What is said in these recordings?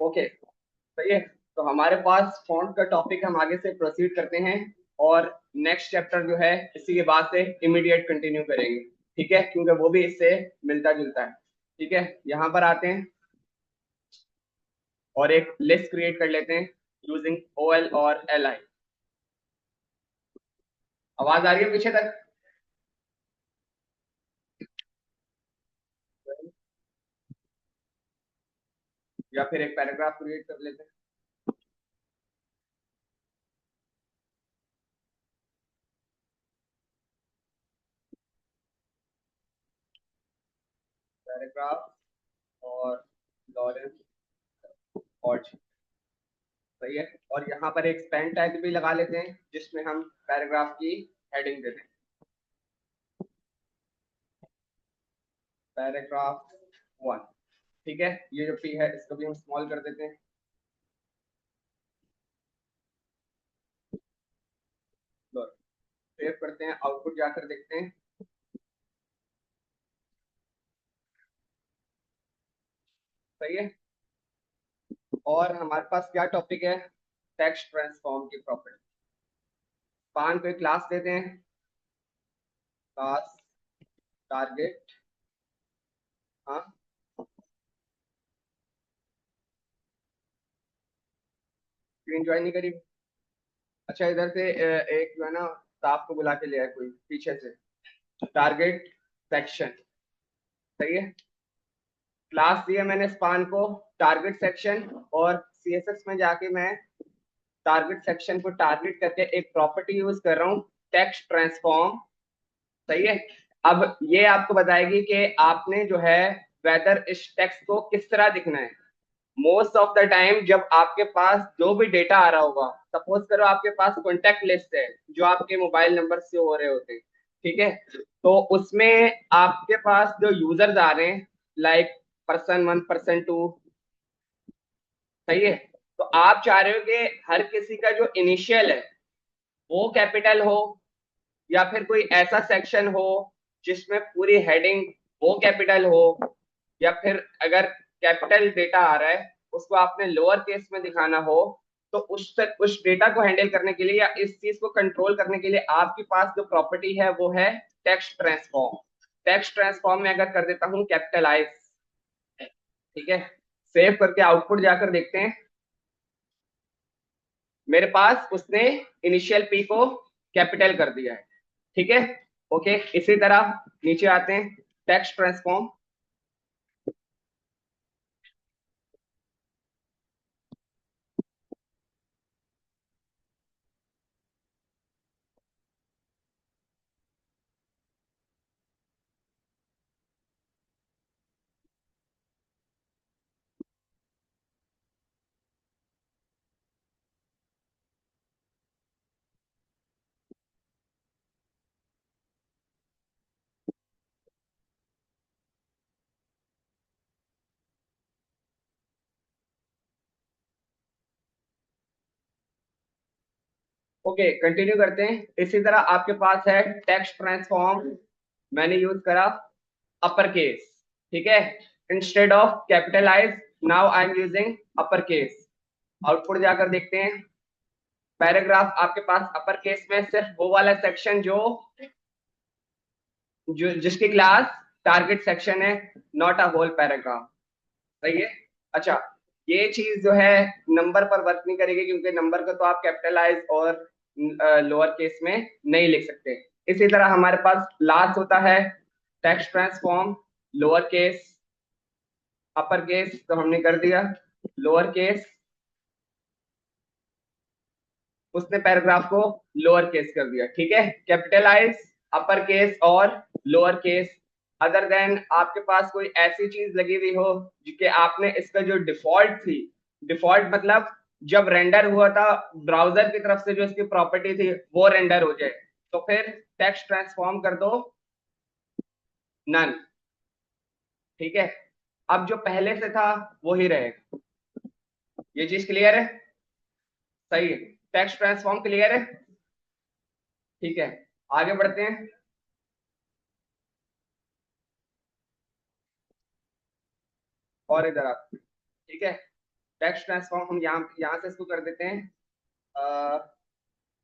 Okay, सही है। तो हमारे पास फॉन्ट का टॉपिक हम आगे से प्रोसीड करते हैं, और नेक्स्ट चैप्टर जो है इसी के बाद से इमीडिएट कंटिन्यू करेंगे। ठीक है, क्योंकि वो भी इससे मिलता जुलता है। ठीक है, यहाँ पर आते हैं और एक लिस्ट क्रिएट कर लेते हैं यूजिंग OL और LI। आवाज आ रही है पीछे तक? या फिर एक पैराग्राफ क्रिएट कर लेते हैं। पैराग्राफ और लॉरेंस और, सही है। और यहाँ पर एक स्पेन टैग भी लगा लेते हैं जिसमें हम पैराग्राफ की हेडिंग दे दें, पैराग्राफ 1। ठीक है, ये जो पी है इसको भी हम स्मॉल कर देते हैं। सेव करते हैं, आउटपुट जाकर देखते हैं। सही है। और हमारे पास क्या टॉपिक है? टेक्स्ट ट्रांसफॉर्म की प्रॉपर्टी। पान को एक क्लास देते हैं, क्लास टारगेट। हाँ, स्क्रीन ज्वाइन नहीं करी? अच्छा, इधर से एक जो है ना स्टाफ को बुला के ले आए कोई पीछे से। टारगेट सेक्शन, सही है। क्लास दिया मैंने स्पान को टारगेट सेक्शन, और CSS में जाके मैं टारगेट सेक्शन को टारगेट करके एक प्रॉपर्टी यूज कर रहा हूँ, टेक्स्ट ट्रांसफॉर्म। सही है। अब ये आपको बताएगी कि आपने जो है वेदर इस टेक्स्ट को किस तरह दिखना है। मोस्ट ऑफ द टाइम जब आपके पास जो भी डेटा आ रहा होगा, सपोज करो आपके पास कॉन्टेक्ट लिस्ट है जो आपके मोबाइल नंबर से हो रहे होते हैं। ठीक है, तो उसमें आपके पास जो यूजर्स आ रहे हैं, लाइक पर्सन 1 पर्सन 2, सही है। तो आप चाह रहे हो कि हर किसी का जो इनिशियल है वो कैपिटल हो, या फिर कोई ऐसा सेक्शन हो जिसमें पूरी हेडिंग वो कैपिटल हो, या फिर अगर कैपिटल डेटा आ रहा है उसको आपने लोअर केस में दिखाना हो। तो उस डेटा को हैंडल करने के लिए या इस चीज को कंट्रोल करने के लिए आपके पास जो प्रॉपर्टी है वो है टेक्स्ट ट्रांसफॉर्म। टेक्स्ट ट्रांसफॉर्म में अगर कर देता हूं कैपिटलाइज, ठीक है, सेव करके आउटपुट जाकर देखते हैं। मेरे पास उसने इनिशियल पी को कैपिटल कर दिया है। ठीक है, ओके। इसी तरह नीचे आते हैं, टेक्स्ट ट्रांसफॉर्म। ओके, कंटिन्यू करते हैं। इसी तरह आपके पास है टेक्स्ट ट्रांसफॉर्म, मैंने यूज करा अपर केस। ठीक है, instead of capitalize now I am using upper case. Output जाकर देखते हैं। पैराग्राफ आपके पास अपर केस में सिर्फ वो वाला सेक्शन जो जो जिसकी क्लास टारगेट सेक्शन है, नॉट अ होल पैराग्राफ। सही है। अच्छा, ये चीज जो है नंबर पर वर्क नहीं करेगी, क्योंकि नंबर को तो आप कैपिटलाइज और लोअर केस में नहीं लिख सकते। इसी तरह हमारे पास लास्ट होता है text transform, lower case, upper case तो हमने कर दिया, लोअर केस, उसने पैराग्राफ को लोअर केस कर दिया। ठीक है, कैपिटलाइज, अपर केस और लोअर केस। अदर देन आपके पास कोई ऐसी चीज लगी हुई हो कि आपने इसका जो डिफॉल्ट थी, डिफॉल्ट मतलब जब रेंडर हुआ था ब्राउजर की तरफ से जो इसकी प्रॉपर्टी थी वो रेंडर हो जाए, तो फिर टेक्स्ट ट्रांसफॉर्म कर दो नन। ठीक है, अब जो पहले से था वही रहेगा। ये चीज क्लियर है? सही है। टेक्स्ट ट्रांसफॉर्म क्लियर है? ठीक है, आगे बढ़ते हैं। और इधर आप, ठीक है, टेक्स्ट ट्रांसफॉर्म हम यहाँ से इसको कर देते हैं,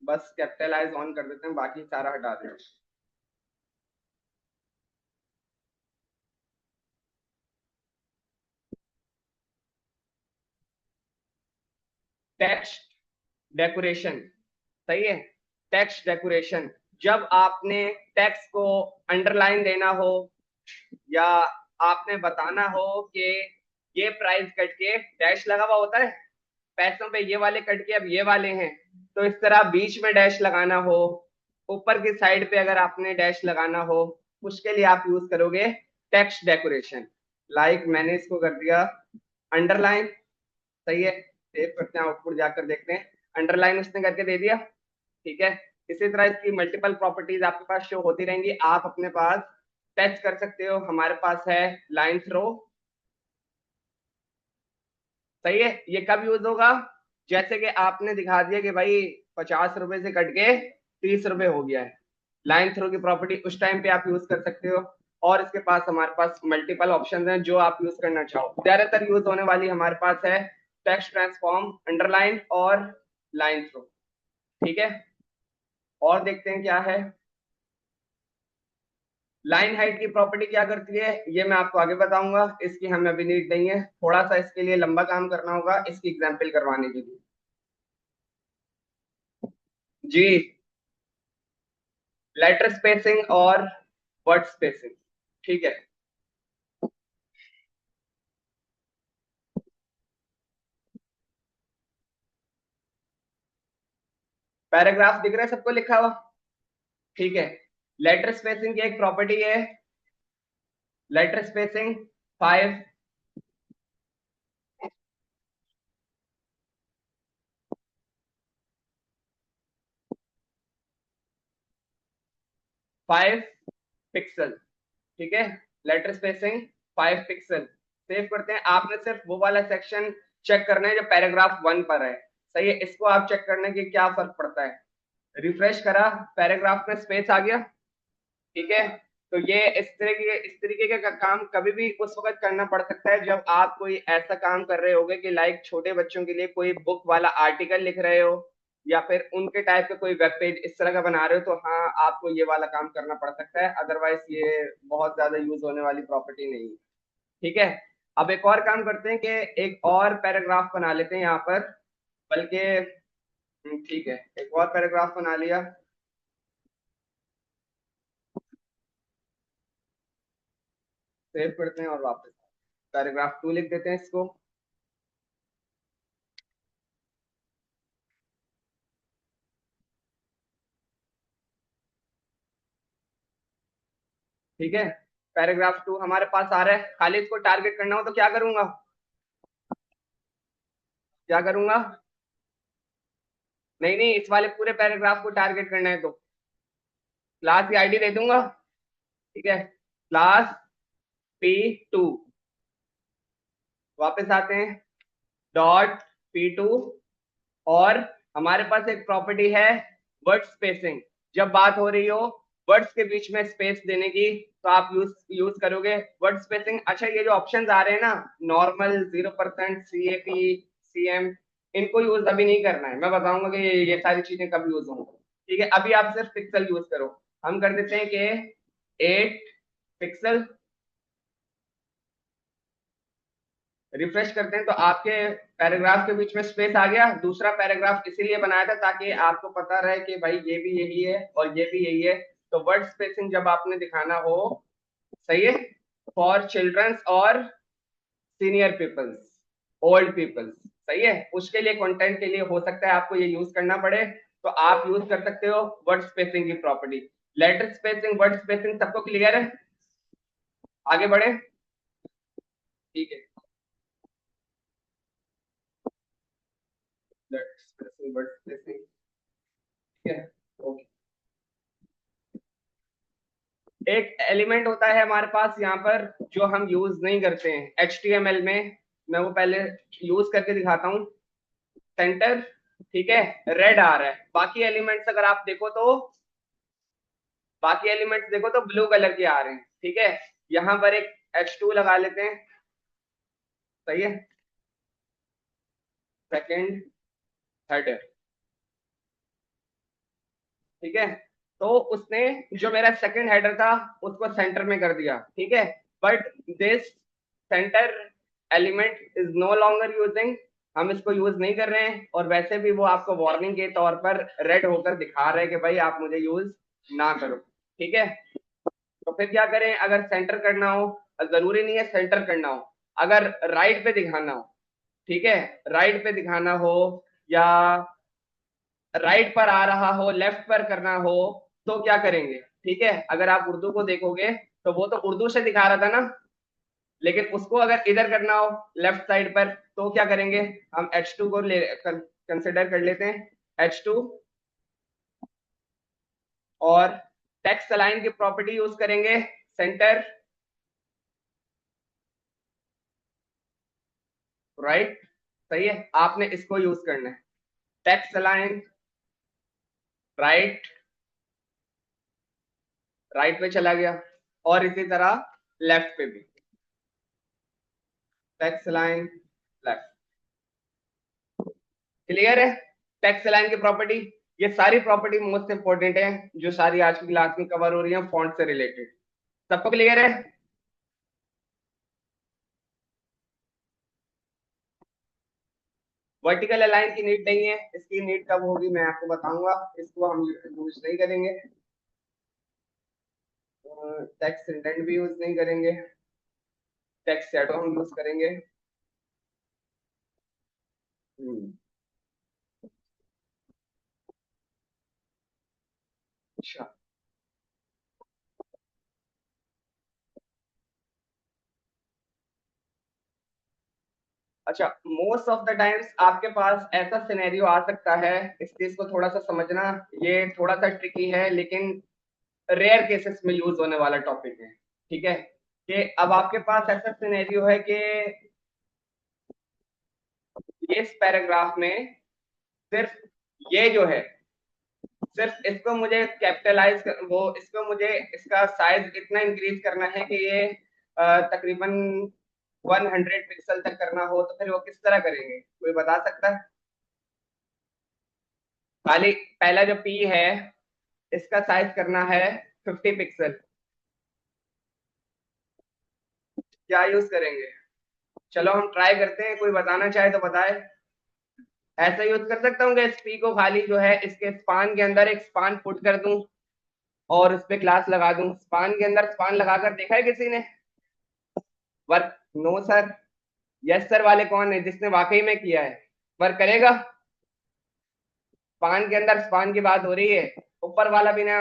बस कैपिटलाइज ऑन कर देते हैं, बाकी सारा हटा देते हैं। टेक्स्ट डेकोरेशन, सही है। टेक्स्ट डेकोरेशन, जब आपने टेक्स्ट को अंडरलाइन देना हो या आपने बताना हो कि ये प्राइस कट के डैश लगा हुआ होता है, पैसों पे ये वाले कट के अब ये वाले हैं, तो इस तरह बीच में डैश लगाना हो, ऊपर की साइड पे अगर आपने डैश लगाना हो, उसके लिए आप यूज करोगे टेक्स्ट डेकोरेशन। लाइक मैंने इसको कर दिया अंडरलाइन, सही है। सेव करते हैं, आउटपुट जाकर देखते हैं, अंडरलाइन उसने करके दे दिया, ठीक है। इसी तरह इसकी मल्टीपल प्रॉपर्टीज आपके पास शो होती रहेंगी, आप अपने पास टेस्ट कर सकते हो। हमारे पास है लाइन थ्रो, सही है। ये कब यूज होगा, जैसे कि आपने दिखा दिया कि भाई 50 रुपए से कट के 30 रुपए हो गया है, लाइन थ्रो की प्रॉपर्टी उस टाइम पे आप यूज कर सकते हो। और इसके पास हमारे पास मल्टीपल ऑप्शंस हैं जो आप यूज करना चाहो। ज्यादातर यूज होने वाली हमारे पास है टेक्स्ट ट्रांसफॉर्म, अंडरलाइन और लाइन थ्रो, ठीक है। और देखते हैं क्या है। लाइन हाइट की प्रॉपर्टी क्या करती है ये मैं आपको आगे बताऊंगा, इसकी हमें अभी नीड नहीं है, थोड़ा सा इसके लिए लंबा काम करना होगा इसकी एग्जाम्पल करवाने के लिए। जी, लेटर स्पेसिंग और वर्ड स्पेसिंग, ठीक है। पैराग्राफ दिख रहा है सबको लिखा हुआ, ठीक है। लेटर स्पेसिंग की एक प्रॉपर्टी है, लेटर स्पेसिंग 5, 5 पिक्सल, ठीक है। Letter spacing 5 pixel. सेव करते हैं, आपने सिर्फ वो वाला सेक्शन चेक करना है जो पैराग्राफ 1 पर है, सही है। इसको आप चेक करने के क्या फर्क पड़ता है, रिफ्रेश करा, पैराग्राफ में स्पेस आ गया, ठीक है। तो ये इस तरीके का काम कभी भी उस वक्त करना पड़ सकता है जब आप कोई ऐसा काम कर रहे होगे कि लाइक छोटे बच्चों के लिए कोई बुक वाला आर्टिकल लिख रहे हो या फिर उनके टाइप का कोई वेब पेज इस तरह का बना रहे हो, तो हाँ आपको ये वाला काम करना पड़ सकता है, अदरवाइज ये बहुत ज्यादा यूज होने वाली प्रॉपर्टी नहीं है, ठीक है। अब एक और काम करते हैं कि एक और पैराग्राफ बना लेते हैं यहाँ पर, बल्कि ठीक है, एक और पैराग्राफ बना लिया, सेव करते हैं और वापस पैराग्राफ 2 लिख देते हैं इसको, ठीक है। पैराग्राफ 2 हमारे पास आ रहा है, खाली इसको टारगेट करना हो तो क्या करूंगा, क्या करूंगा, नहीं नहीं, इस वाले पूरे पैराग्राफ को टारगेट करना है तो क्लास की आईडी दे दूंगा, ठीक है। क्लास P2, वापस आते हैं, डॉट P2, और हमारे पास एक प्रॉपर्टी है वर्ड स्पेसिंग। जब बात हो रही हो वर्ड्स के बीच में स्पेस देने की तो आप यूज यूज करोगे वर्ड स्पेसिंग। अच्छा, ये जो ऑप्शंस आ रहे हैं ना, नॉर्मल, 0%, CAP, CM, इनको यूज अभी नहीं करना है, मैं बताऊंगा कि ये सारी चीजें कब यूज होंगी, ठीक है। अभी आप सिर्फ पिक्सल यूज करो, हम कर देते हैं कि 8 पिक्सल, रिफ्रेश करते हैं तो आपके पैराग्राफ के बीच में स्पेस आ गया। दूसरा पैराग्राफ इसीलिए बनाया था ताकि आपको पता रहे कि भाई ये भी यही है और ये भी यही है। तो वर्ड स्पेसिंग जब आपने दिखाना हो, सही है, फॉर चिल्ड्रंस और सीनियर पीपल्स, ओल्ड पीपल्स, सही है, उसके लिए कंटेंट के लिए हो सकता है आपको ये यूज करना पड़े, तो आप यूज कर सकते हो वर्ड स्पेसिंग की property. Letter spacing, word spacing सबको क्लियर है, आगे बढ़े, ठीक है। लेटर स्पेसिंग, वर्ड स्पेसिंग, ठीक है, ओके। एक एलिमेंट होता है हमारे पास यहाँ पर जो हम यूज नहीं करते हैं HTML में, मैं वो पहले यूज करके दिखाता हूँ। सेंटर, ठीक है, रेड आ रहा है, बाकी एलिमेंट्स अगर आप देखो तो, बाकी एलिमेंट्स देखो तो ब्लू कलर के आ रहे हैं, ठीक है। यहाँ पर एक H2 लगा लेते हैं, सही है। सेकंड हेडर, ठीक है। तो उसने जो मेरा सेकंड हेडर था उसको सेंटर में कर दिया, ठीक है। But this center element is no longer using, हम इसको यूज नहीं कर रहे हैं, और वैसे भी वो आपको वार्निंग के तौर पर रेड होकर दिखा रहे हैं कि भाई आप मुझे यूज ना करो, ठीक है। तो फिर क्या करें, अगर सेंटर करना हो, जरूरी नहीं है सेंटर करना हो, अगर राइट पे दिखाना हो, ठीक है, राइट पे दिखाना हो या राइट पर आ रहा हो, लेफ्ट पर करना हो, तो क्या करेंगे, ठीक है। अगर आप उर्दू को देखोगे तो वो तो उर्दू से दिखा रहा था ना, लेकिन उसको अगर इधर करना हो लेफ्ट साइड पर, तो क्या करेंगे, हम H2 को कंसिडर कर लेते हैं, H2, और टेक्स्ट अलाइन की प्रॉपर्टी यूज करेंगे, सेंटर राइट, सही है, आपने इसको यूज करना है, टेक्स्ट अलाइन राइट, राइट पे चला गया, और इसी तरह लेफ्ट पे भी टेक्स्ट अलाइन लेफ्ट, क्लियर है। टेक्स्ट लाइन की प्रॉपर्टी, ये सारी प्रॉपर्टी मोस्ट इंपोर्टेंट है जो सारी आज की क्लास में कवर हो रही है फॉन्ट से रिलेटेड, सबको क्लियर है। वर्टिकल अलाइन की नीड नहीं है, इसकी नीड कब होगी मैं आपको बताऊंगा, इसको हम यूज नहीं करेंगे, टेक्स्ट इंडेंट भी यूज नहीं करेंगे, टेक्स्ट शैडो हम यूज करेंगे। हम्म, अच्छा अच्छा, मोस्ट ऑफ द टाइम्स आपके पास ऐसा सिनेरियो आ सकता है, इस चीज को थोड़ा सा समझना, ये थोड़ा सा ट्रिकी है लेकिन रेयर केसेस में यूज होने वाला टॉपिक है, ठीक है। कि अब आपके पास ऐसा सिनेरियो है कि इस पैराग्राफ में सिर्फ ये जो है, सिर्फ इसको मुझे कैपिटलाइज कर, वो इसको मुझे इसका साइज इतना इंक्रीज करना है कि ये तकरीबन 100 पिक्सल तक करना हो, तो फिर वो किस तरह करेंगे, कोई बता सकता है। खाली पहला जो पी है इसका साइज करना है 50 पिक्सल, क्या यूज करेंगे, चलो हम ट्राई करते हैं, कोई बताना चाहे तो बताए। ऐसा यूज कर सकता हूँ कि इस पी को खाली जो है इसके स्पान के अंदर एक स्पान पुट कर दूं और उस पे क्लास लगा दूं, स्पान के अंदर स्पान लगाकर देखा है किसी ने work, no sir, yes sir वाले कौन है जिसने वाकई में किया है, वर्क करेगा। स्पान के अंदर स्पान की बात हो रही है, ऊपर वाला भी ना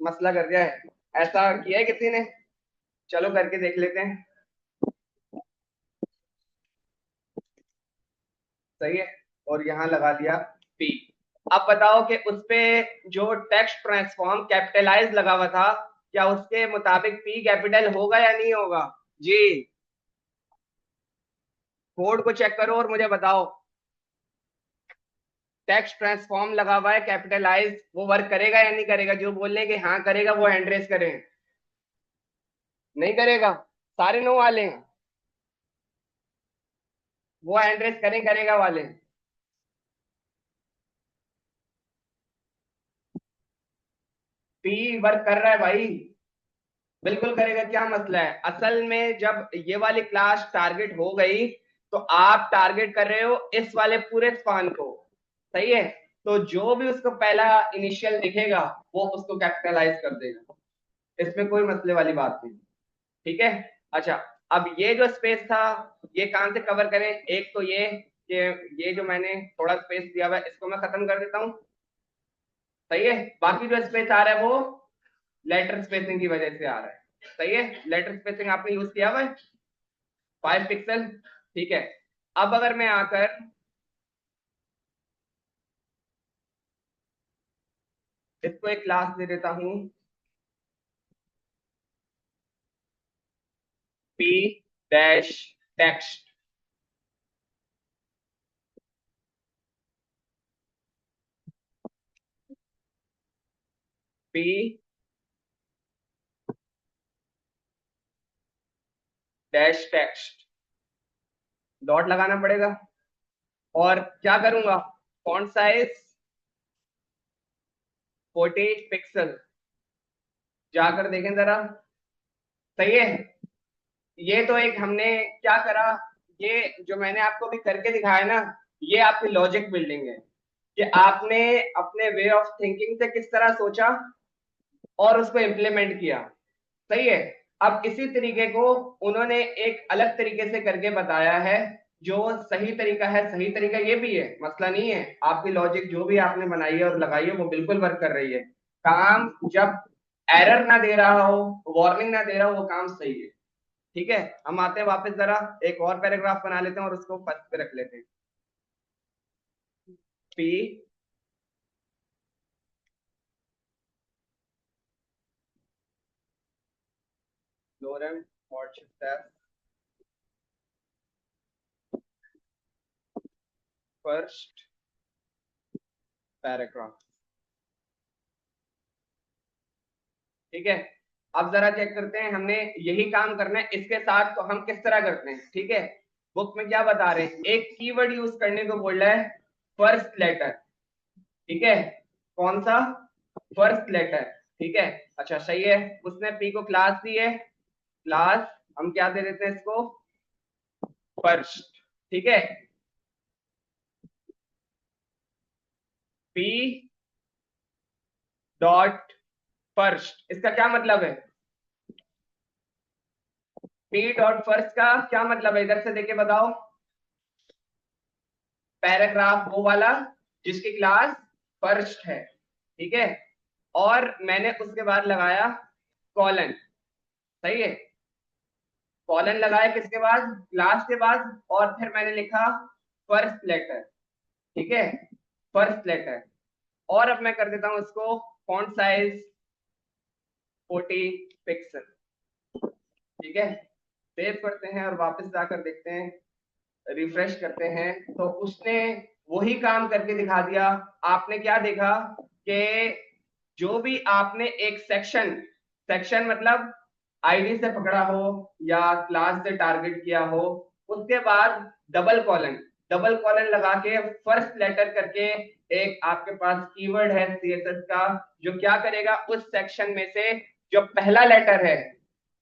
मसला कर जाए, ऐसा किया है किसी ने, चलो करके देख लेते हैं, सही है, और यहाँ लगा दिया पी। अब बताओ कि उसपे जो टेक्स्ट ट्रांसफॉर्म कैपिटलाइज लगा हुआ था, क्या उसके मुताबिक पी कैपिटल होगा या नहीं होगा, जी। कोड को चेक करो और मुझे बताओ, टेक्स्ट ट्रांसफॉर्म लगा हुआ है कैपिटलाइज, वो वर्क करेगा या नहीं करेगा, जो बोलने कि हाँ करेगा वो हैंड रेस करें, नहीं करेगा, सारे नो वाले हैं, वो हैंड रेस करें करेगा वाले, पी वर्क कर रहा है भाई, बिल्कुल करेगा, क्या मसला है, असल में जब ये वाली क्लास टारगेट हो गई तो आप टारगेट कर रहे हो इस वाले पूरे स्पान को, सही है, तो जो भी उसको पहला इनिशियल दिखेगा वो उसको कैपिटलाइज कर देगा, इसमें कोई मसले वाली बात नहीं, ठीक है। अच्छा, अब ये जो स्पेस था ये कहां से कवर करें, एक तो ये कि ये जो मैंने थोड़ा स्पेस दिया हुआ है इसको मैं खत्म कर देता हूँ, सही है, बाकी जो स्पेस आ रहा है वो लेटर स्पेसिंग की वजह से आ रहा है, सही है, लेटर स्पेसिंग आपने यूज किया हुआ है 5 पिक्सल, ठीक है। अब अगर मैं आकर इसको एक क्लास दे देता हूं, P dash text, P dash text, dot लगाना पड़ेगा, और क्या करूंगा, फॉन्ट साइज 40 पिक्सल, जाकर देखें जरा, सही है। ये तो एक हमने क्या करा, ये जो मैंने आपको भी करके दिखाया ना, ये आपकी लॉजिक बिल्डिंग है कि आपने अपने वे ऑफ थिंकिंग से किस तरह सोचा और उसको इम्प्लीमेंट किया, सही है। अब इसी तरीके को उन्होंने एक अलग तरीके से करके बताया है, जो सही तरीका है, सही तरीका ये भी है, मसला नहीं है। आपकी लॉजिक जो भी आपने बनाई है और लगाई है वो बिल्कुल वर्क कर रही है। काम जब एरर ना दे रहा हो, वार्निंग ना दे रहा हो, वो काम सही है। ठीक है, हम आते हैं वापस, जरा एक और पैराग्राफ बना लेते हैं और उसको फर्स्ट पे रख लेते हैं। पी लोरेम हॉटस्टेप फर्स्ट पैराग्राफ। ठीक है, अब जरा चेक करते हैं, हमने यही काम करना है इसके साथ, तो हम किस तरह करते हैं। ठीक है, बुक में क्या बता रहे हैं, एक कीवर्ड यूज करने को बोल रहा है, फर्स्ट लेटर। ठीक है, कौन सा, फर्स्ट लेटर। ठीक है, अच्छा सही है। उसने पी को क्लास दी है, क्लास हम क्या दे देते हैं इसको, फर्स्ट। ठीक है, पी डॉट फर्स्ट, इसका क्या मतलब है, पी डॉट फर्स्ट का क्या मतलब है, इधर से देके बताओ। पैराग्राफ वो वाला जिसकी क्लास फर्स्ट है। ठीक है, और मैंने उसके बाद लगाया कॉलन, सही है। कॉलन लगाया किसके बाद, क्लास के बाद, और फिर मैंने लिखा फर्स्ट लेटर। ठीक है, फर्स्ट लेटर। और अब मैं कर देता हूं इसको फॉन्ट साइज 40 पिक्सल। ठीक है, सेव करते हैं और वापस जाकर देखते हैं, रिफ्रेश करते हैं, तो उसने वही काम करके दिखा दिया। आपने क्या देखा कि जो भी आपने एक सेक्शन, सेक्शन मतलब आईडी से पकड़ा हो या क्लास से टारगेट किया हो, उसके बाद डबल कॉलन, डबल कॉलन लगा के फर्स्ट लेटर करके एक आपके पास कीवर्ड है सीएसएस का, जो क्या करेगा, उस सेक्शन में से जो पहला लेटर है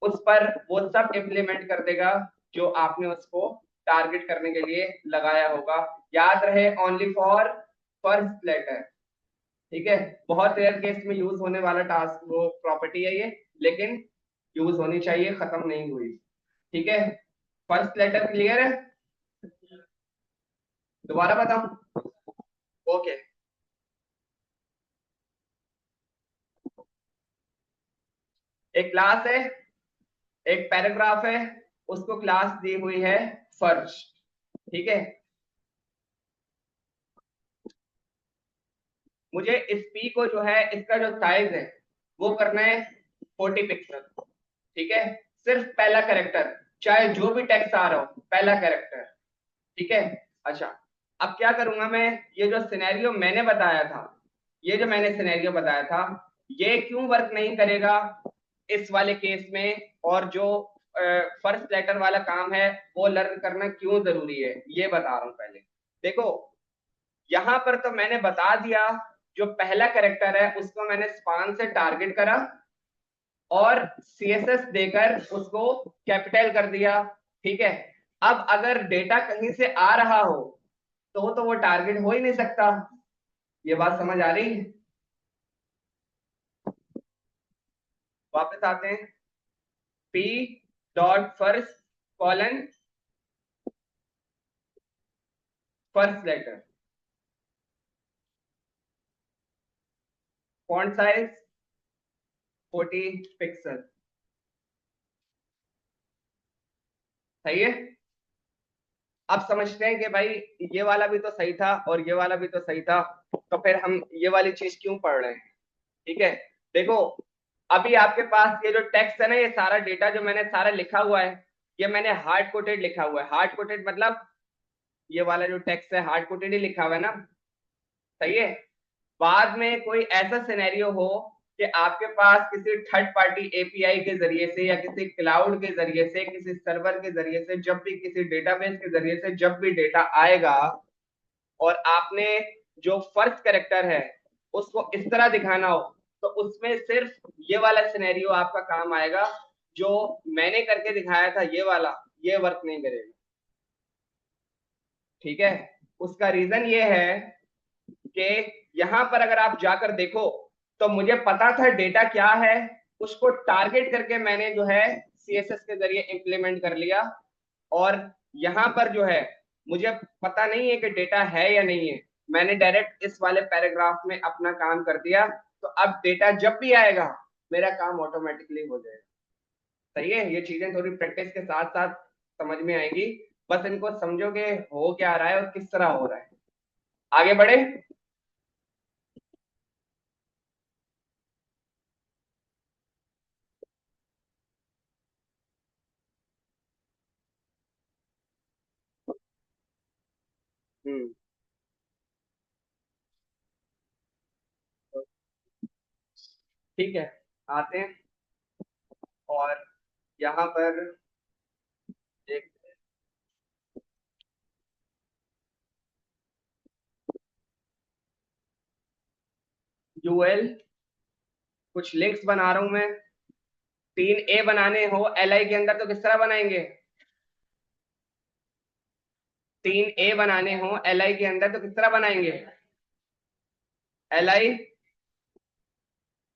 उस पर वो सब इम्प्लीमेंट कर देगा जो आपने उसको टारगेट करने के लिए लगाया होगा। याद रहे, ओनली फॉर फर्स्ट लेटर। ठीक है, बहुत रेयर केस में यूज होने वाला टास्क वो प्रॉपर्टी है ये, लेकिन यूज होनी चाहिए, खत्म नहीं हुई। ठीक है, फर्स्ट लेटर क्लियर है, दोबारा बताऊं, ओके। एक क्लास है, एक पैराग्राफ है, उसको क्लास दी हुई है फर्स्ट। ठीक है, मुझे इस पी को जो है, इसका जो साइज है वो करना है 40 पिक्सल। ठीक है, सिर्फ पहला कैरेक्टर, चाहे जो भी टेक्स्ट आ रहा हो, पहला कैरेक्टर। ठीक है, अच्छा अब क्या करूंगा मैं, ये जो सिनेरियो मैंने बताया था, ये जो मैंने सिनेरियो बताया था, ये क्यों वर्क नहीं करेगा इस वाले केस में, और जो फर्स्ट लेटर वाला काम है वो लर्न करना क्यों जरूरी है, ये बता रहा हूं पहले। देखो, यहां पर तो मैंने बता दिया, जो पहला कैरेक्टर है उसको मैंने स्पान से टारगेट करा और सीएसएस देकर उसको कैपिटल कर दिया। ठीक है, अब अगर डेटा कहीं से आ रहा हो तो वो टारगेट हो ही नहीं सकता। ये बात समझ आ रही है, वापस आते हैं, P dot first colon first letter, font size 40 pixel, सही है। अब समझते हैं कि भाई ये वाला भी तो सही था और ये वाला भी तो सही था, तो फिर हम ये वाली चीज क्यों पढ़ रहे हैं। ठीक है, देखो, अभी आपके पास ये जो टेक्स्ट है ना, ये सारा डेटा जो मैंने सारा लिखा हुआ है, ये मैंने हार्ड कोटेड लिखा हुआ है। हार्ड कोटेड मतलब ये वाला जो टेक्स्ट है हार्ड कोटेड ही लिखा हुआ है ना, सही है। बाद में कोई ऐसा सिनेरियो हो कि आपके पास किसी थर्ड पार्टी एपीआई के जरिए से या किसी क्लाउड के जरिए से, किसी सर्वर के जरिए से, जब भी किसी डेटाबेस के जरिए से जब भी डेटा आएगा, और आपने जो फर्स्ट कैरेक्टर है उसको इस तरह दिखाना हो, तो उसमें सिर्फ ये वाला सिनेरियो आपका काम आएगा। जो मैंने करके दिखाया था ये वाला, ये वर्क नहीं करेगा। ठीक है। उसका रीजन ये है कि यहां पर अगर आप जाकर देखो, तो मुझे पता था डेटा क्या है, उसको टारगेट करके मैंने जो है सीएसएस के जरिए इंप्लीमेंट कर लिया। और यहां पर जो है मुझे पता नहीं है कि डेटा है या नहीं है, मैंने डायरेक्ट इस वाले पैराग्राफ में अपना काम कर दिया। तो अब डेटा जब भी आएगा मेरा काम ऑटोमेटिकली हो जाएगा। सही है। ये चीजें थोड़ी प्रैक्टिस के साथ साथ समझ में आएगी। बस इनको समझोगे हो क्या रहा है और किस तरह हो रहा है। आगे बढ़े। हम्म। ठीक है, आते हैं। और यहाँ पर एक यूएल कुछ लिंक्स बना रहा हूं मैं। 3 ए बनाने हो एल आई के अंदर तो किस तरह बनाएंगे? 3 ए बनाने हो एल आई के अंदर तो किस तरह बनाएंगे? L I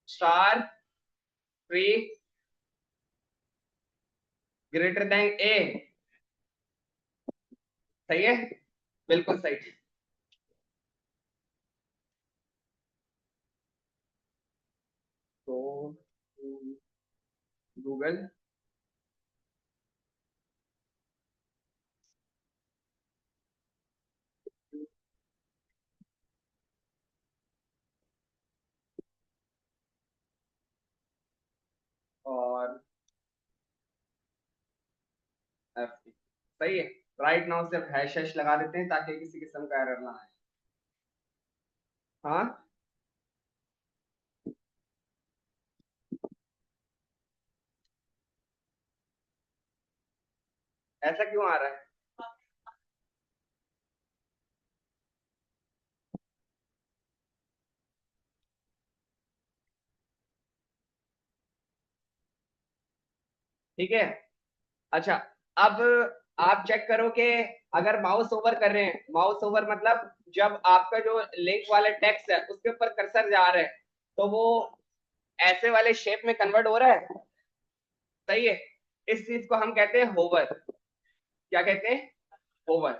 star three greater than A. सही है, बिल्कुल सही। तो गूगल और एफ। सही है। राइट नाउ सिर्फ हैश हैश लगा देते हैं ताकि किसी किस्म का एरर ना आए। हाँ, ऐसा क्यों आ रहा है? ठीक है। अच्छा, अब आप चेक करो कि अगर माउस ओवर कर रहे हैं, माउस ओवर मतलब जब आपका जो लिंक वाला टेक्स्ट है उसके ऊपर कर्सर जा रहा है, तो वो ऐसे वाले शेप में कन्वर्ट हो रहा है। सही है। इस चीज को हम कहते हैं होवर। क्या कहते हैं? होवर।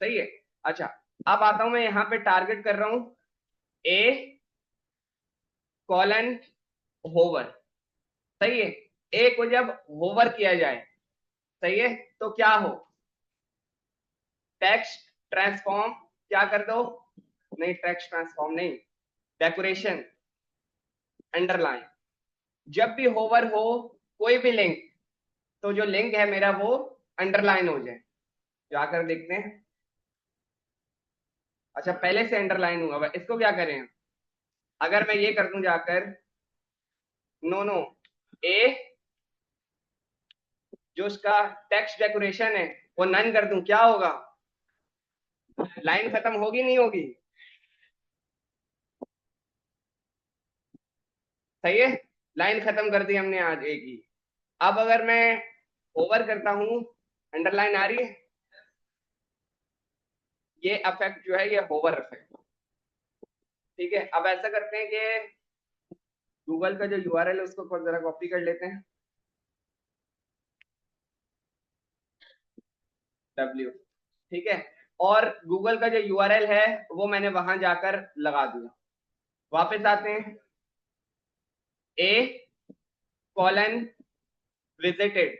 सही है। अच्छा, अब आता हूं मैं यहाँ पे टारगेट कर रहा हूं ए कॉलन होवर। सही है। ए को जब होवर किया जाए, सही है, तो क्या हो? टेक्स्ट ट्रांसफॉर्म क्या कर दो? नहीं, टेक्स्ट ट्रांसफॉर्म नहीं, डेकोरेशन अंडरलाइन। जब भी होवर हो कोई भी लिंक, तो जो लिंक है मेरा वो अंडरलाइन हो जाए। जाकर देखते हैं। अच्छा, पहले से अंडरलाइन हुआ हुआ, इसको क्या करें? अगर मैं ये कर दूं जाकर, नो नो, ए जो उसका टेक्स्ट डेकोरेशन है वो नन कर दूं, क्या होगा? लाइन खत्म होगी नहीं होगी? सही है। लाइन खत्म कर दी हमने आज एक ही। अब अगर मैं ओवर करता हूं, अंडरलाइन आ रही है। ये इफेक्ट जो है ये होवर इफेक्ट। ठीक है। अब ऐसा करते हैं कि गूगल का जो यूआरएल है उसको जरा कॉपी कर लेते हैं। डब्ल्यू। ठीक है। और गूगल का जो यूआरएल है वो मैंने वहां जाकर लगा दिया। वापस आते हैं। A colon visited.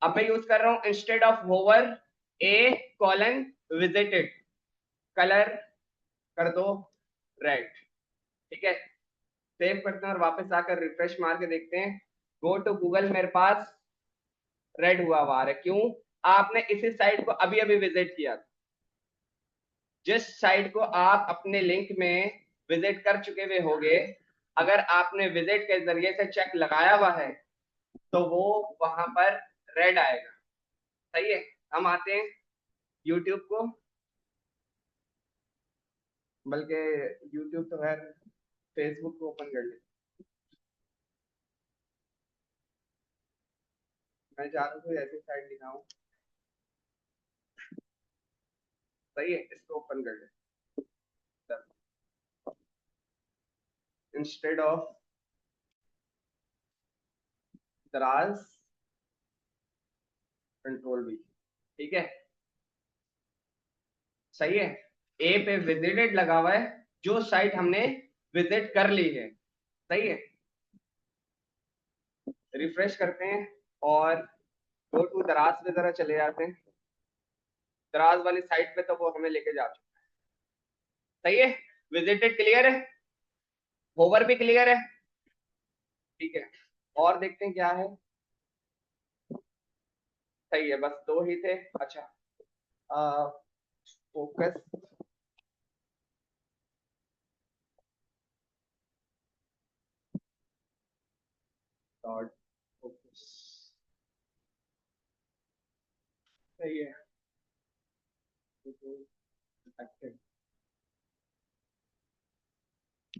अब मैं यूज कर रहा हूं instead of hover, A colon visited. Colour कर दो रेड। ठीक है। सेव करते हैं और वापस आकर रिफ्रेश मार के देखते हैं। गो टू गूगल, मेरे पास रेड हुआ हुआ आ रहा है। क्यों? आपने इसी साइट को अभी अभी विजिट किया था। जिस साइट को आप अपने लिंक में विजिट कर चुके हुए होंगे, अगर आपने विजिट के जरिए से चेक लगाया हुआ है तो वो वहां पर रेड आएगा। सही है। हम आते हैं यूट्यूब को, बल्कि यूट्यूब तो खैर, फेसबुक को ओपन कर ले। मैं चाह रहा हूँ कोई ऐसी साइट दिखाऊं। सही है, इसको ओपन कर ले। इंस्टेड ऑफ दराज, कंट्रोल वी। ठीक है, सही है। ए पे विजिटेड लगा हुआ है, जो साइट हमने विजिट कर ली है। सही है, रिफ्रेश करते हैं और गो टू दराज पे जरा चले जाते हैं। दराज वाली साइट पे तो वो हमें लेके जा चुका है। सही है, विजिटेड क्लियर है, होवर भी क्लियर है। ठीक है, और देखते हैं क्या है। सही है, बस दो ही थे। अच्छा, फोकस डॉट फोकस। सही है,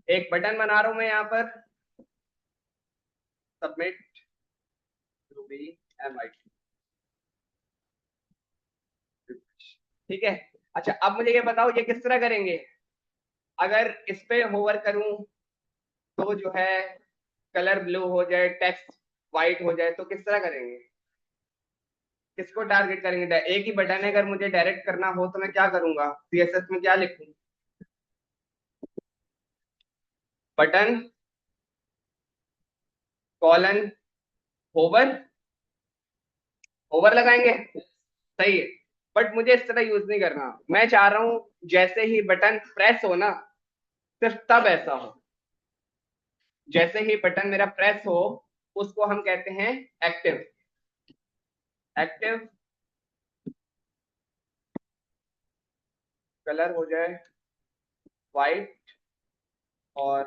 एक बटन बना रहा हूं मैं यहाँ पर, सबमिट टू बी एम आई। ठीक है। अच्छा, अब मुझे ये बताओ ये किस तरह करेंगे। अगर इस पे होवर करूं तो जो है कलर ब्लू हो जाए, टेक्स्ट व्हाइट हो जाए, तो किस तरह करेंगे, किसको टारगेट करेंगे। एक ही बटन है, अगर मुझे डायरेक्ट करना हो तो मैं क्या करूंगा, सीएसएस में क्या लिखूं, बटन कॉलन होवर, होवर लगाएंगे। सही है, बट मुझे इस तरह यूज नहीं करना। मैं चाह रहा हूं जैसे ही बटन प्रेस हो ना, सिर्फ तब ऐसा हो। जैसे ही बटन मेरा प्रेस हो, उसको हम कहते हैं एक्टिव। एक्टिव कलर हो जाए व्हाइट और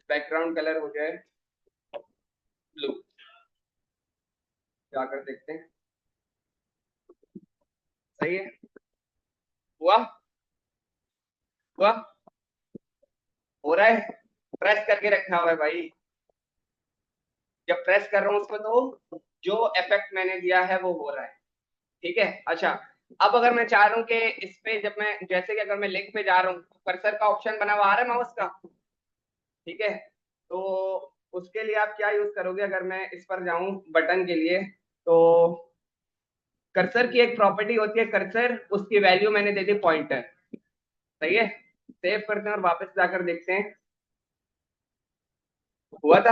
बैकग्राउंड कलर हो जाए ब्लू। जाकर देखते हैं। सही है, हुआ, हुआ, हो रहा है। प्रेस करके रखा हुआ है भाई। जब प्रेस कर रहा हूं उसको तो जो इफेक्ट मैंने दिया है वो हो रहा है। ठीक है। अच्छा, अब अगर मैं चाह रहा हूँ कि इस पे जब मैं जैसे कि अगर मैं लिंक पे जा रहा हूँ, कर्सर का ऑप्शन बना हुआ आ रहा है माउस का। ठीक है, तो उसके लिए आप क्या यूज करोगे, अगर मैं इस पर जाऊं बटन के लिए, तो कर्सर की एक प्रॉपर्टी होती है कर्सर, उसकी वैल्यू मैंने दे दी पॉइंटर। सही है, सेव करते हैं और वापस जाकर देखते हैं। हुआ था,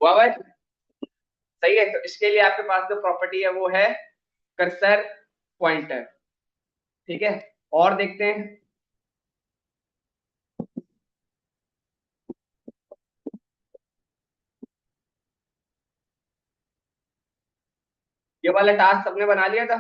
हुआ भाई। सही है, तो इसके लिए आपके पास जो प्रॉपर्टी है वो है कर्सर पॉइंटर। ठीक है, और देखते हैं। ये वाला टास्क सबने बना लिया था।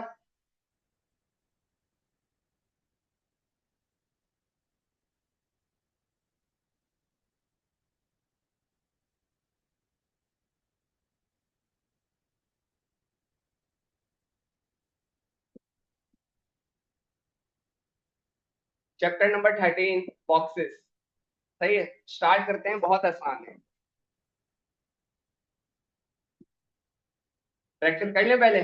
Chapter number 13 boxes. सही है, स्टार्ट करते हैं, बहुत आसान है। प्रैक्टिस कर ले पहले।